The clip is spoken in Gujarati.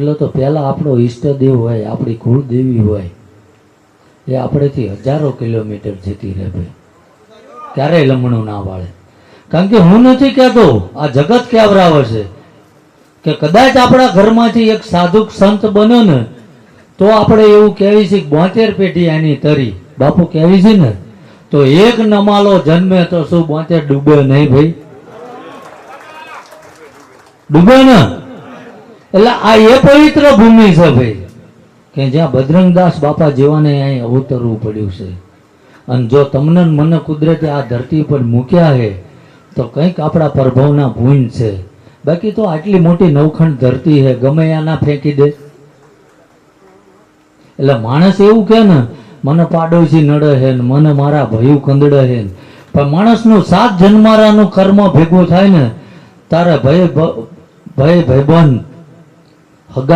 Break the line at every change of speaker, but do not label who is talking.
એટલે તો પહેલા આપણો ઈષ્ટદેવ હોય, આપણી કુળદેવી હોય, એ આપણેથી હજારો કિલોમીટર જતી રહે ભાઈ, ક્યારેય લમણું ના વાળે. કારણ કે હું નથી કહેતો, આ જગત કેવરાવે છે કે કદાચ આપણા ઘરમાંથી એક સાધુક સંત બન્યો ને તો આપણે એવું કહેવી છે કે 72 પેઢી એની તરી. બાપુ કહેવી છે ને તો એક નમાલો જન્મે તો શું 72 ડૂબે નહીં ભાઈ? ડૂબે ને. એટલે આ એ પવિત્ર ભૂમિ છે ભાઈ કે જ્યાં બજરંગદાસ બાપા જેવાને અહીં અવતરવું પડ્યું છે. અને જો તમને મને કુદરતે આ ધરતી પર મૂક્યા છે તો કંઈક આપણા પ્રભવના પૂન છે. બાકી તો આટલી મોટી નવખંડ ધરતી છે, ગમે ત્યાં ના ફેંકી દે. એટલે માણસ એવું કે ને મને પાડોશી નડે છે ને મને મારા ભયું કંદડે છે, પણ માણસનું 7 જન્મારાનું કર્મ ભેગું થાય ને તારે ભાઈબંધ હગા